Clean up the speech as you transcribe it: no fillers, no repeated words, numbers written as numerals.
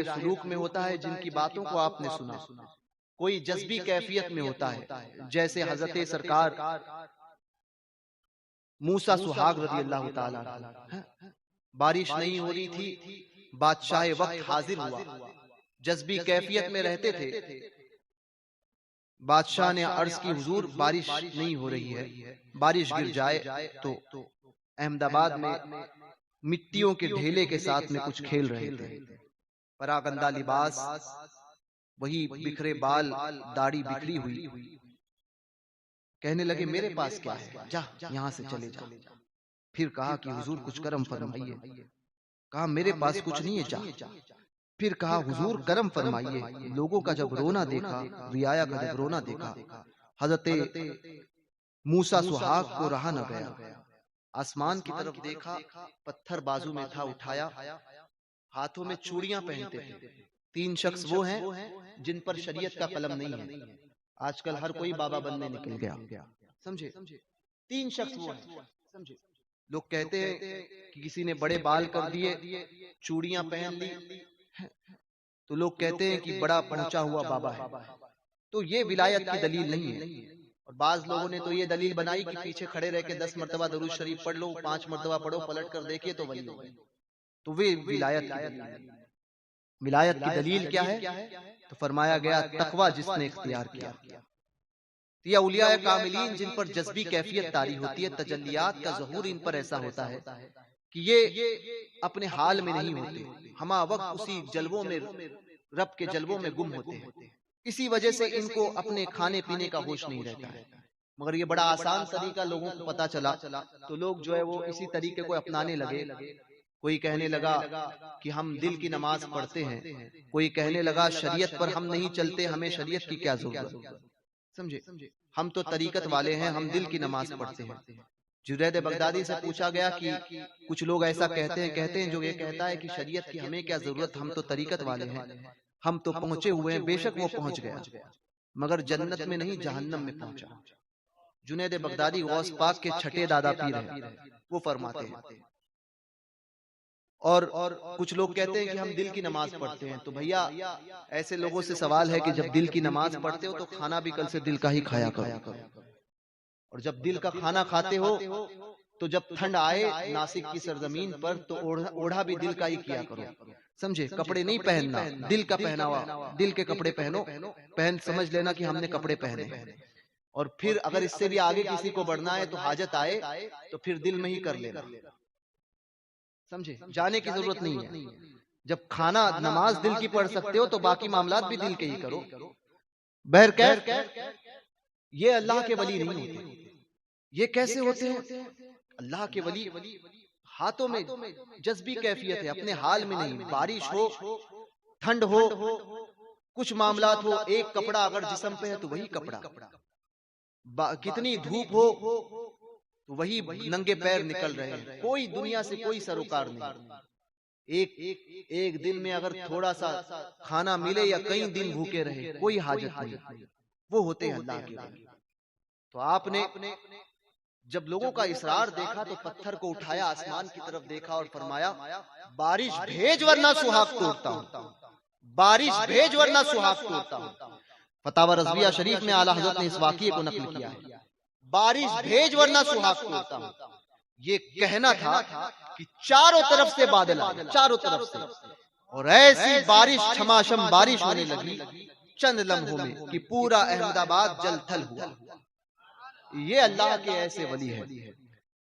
سلوک میں ہوتا ہے جن کی باتوں کو آپ نے سنا، کوئی جذبی کیفیت میں ہوتا ہے، جیسے حضرت سرکار موسیٰ سہاگ رضی اللہ تعالیٰ عنہ، بارش نہیں ہو رہی تھی، بادشاہ وقت حاضر ہوا، جذبی کیفیت میں رہتے تھے، بادشاہ نے عرض کی حضور بارش نہیں ہو رہی ہے، بارش گر جائے تو احمد آباد میں مٹیوں کے ڈھیلے کے ساتھ میں کچھ کھیل رہے تھے، پراگندہ لباس، وہی بکھرے بال، داڑھی بکھری ہوئی، کہنے لگے میرے پاس کیا ہے، جا یہاں سے چلے جا۔ پھر کہا کہ حضور کچھ کرم فرمائیے، کہا میرے پاس کچھ نہیں ہے، جا۔ پھر کہا حضور کرم فرمائیے۔ لوگوں کا جب رونا دیکھا، رعایا کا جب رونا دیکھا، حضرت موسیٰ سہاگ کو رہا نہ گیا، آسمان کی طرف دیکھا، پتھر بازو میں تھا، اٹھایا، ہاتھوں میں چوڑیاں پہنتے تھے۔ 3 شخص وہ ہیں جن پر شریعت کا قلم نہیں ہے، آج کل ہر کوئی بابا بننے نکل گیا، سمجھے؟ 3 شخص وہ ہیں، سمجھے؟ لوگ کہتے ہیں کہ کسی نے بڑے بال کر دیے، چوڑیاں پہن لی، تو لوگ کہتے ہیں کہ بڑا پہنچا ہوا بابا ہے، تو یہ ولایت کی دلیل نہیں ہے۔ اور بعض لوگوں نے تو یہ دلیل بنائی کہ پیچھے کھڑے رہ کے 10 مرتبہ درود شریف پڑھ لو، 5 مرتبہ پڑھو، پلٹ کر دیکھیے تو ولی ہوگی، تو وہ ولایت کی دلیل ہے۔ ولایت کی دلیل کیا ہے؟ تو فرمایا گیا تقوی جس نے اختیار کیا۔ یہ اولیاء کاملین جن پر جذبی کیفیت طاری ہوتی ہے، تجلیات کا ظہور ان پر ایسا ہوتا ہے کہ یہ اپنے حال میں نہیں ہوتے، ہما وقت اسی جلووں میں، رب کے جلووں میں گم ہوتے ہیں، اسی وجہ سے ان کو اپنے کھانے پینے کا ہوش نہیں رہتا ہے۔ مگر یہ بڑا آسان طریقہ لوگوں کو پتا چلا تو لوگ جو ہے وہ اسی طریقے کو اپنانے لگے۔ کوئی کہنے لگا کہ ہم دل کی نماز پڑھتے ہیں، کوئی کہنے لگا شریعت پر ہم نہیں چلتے، ہمیں شریعت کی کیا ضرورت، سمجھے؟ ہم تو طریقت والے ہیں، ہم دل کی نماز پڑھتے ہیں۔ جنید بغدادی سے پوچھا گیا کہ کچھ لوگ ایسا کہتے ہیں جو یہ کہتا ہے کہ شریعت کی ہمیں کیا ضرورت، ہم تو طریقت والے ہیں، ہم تو پہنچے ہوئے ہیں۔ بے شک وہ پہنچ گیا، مگر جنت میں نہیں جہنم میں پہنچا۔ جنید بغدادی غوث پاک کے چھٹے دادا پیر ہیں، وہ فرماتے ہیں۔ اور کچھ لوگ کہتے ہیں کہ ہم دل کی نماز پڑھتے ہیں، تو بھیا ایسے لوگوں سے سوال ہے کہ جب دل کی نماز پڑھتے ہو تو کھانا بھی کل سے دل کا ہی کھایا کرو، اور جب دل کا کھانا کھاتے ہو تو جب ٹھنڈ آئے ناسک کی سرزمین پر تو اوڑھا بھی دل کا ہی کیا کرو، سمجھے؟ کپڑے نہیں پہننا، دل کا پہناوا، دل کے کپڑے پہنو، سمجھ لینا کہ ہم نے کپڑے پہنے ہیں۔ اور پھر اگر اس سے بھی آگے کسی کو بڑھنا ہے تو حاجت آئے تو پھر دل میں ہی کر لینا، سمجھے؟ جانے کی ضرورت نہیں ہے۔ جب کھانا نماز دل کی پڑھ سکتے ہو تو باقی معاملات بھی دل کے ہی کرو۔ بہرکیف یہ اللہ کے ولی نہیں ہوتے۔ یہ کیسے ہوتے ہیں؟ اللہ کے ولی ہاتھوں میں جذبی کیفیت ہے، اپنے حال میں نہیں۔ بارش ہو، ٹھنڈ ہو، کچھ معاملات ہو، ایک کپڑا اگر جسم پہ ہے تو وہی کپڑا، کتنی دھوپ ہو تو وہی ننگے پیر نکل رہے ہیں، کوئی دنیا سے کوئی سروکار نہیں۔ ایک دن میں اگر تھوڑا سا کھانا ملے یا کئی دن بھوکے رہے، کوئی حاجت نہیں، وہ ہوتے ہیں اللہ کے ولی۔ تو آپ نے جب لوگوں کا اصرار دیکھا تو پتھر کو اٹھایا، آسمان کی طرف دیکھا اور فرمایا بارش بھیج ورنہ سہاگ توڑتا ہوں، بارش بھیج ورنہ سہاگ توڑتا ہوں۔ فتاوی رضویہ شریف میں اعلیٰ حضرت نے اس واقعے کو نقل کیا ہے، بارش بھیج ورنہ سہاگ توڑتا ہوں۔ یہ کہنا تھا کہ چاروں طرف سے بادل آئے، چاروں طرف سے، اور ایسی بارش چھماشم بارش ہونے لگی چند لمحوں میں کہ پورا احمد آباد جل تھل ہوا۔ یہ اللہ کے ایسے ولی ہے۔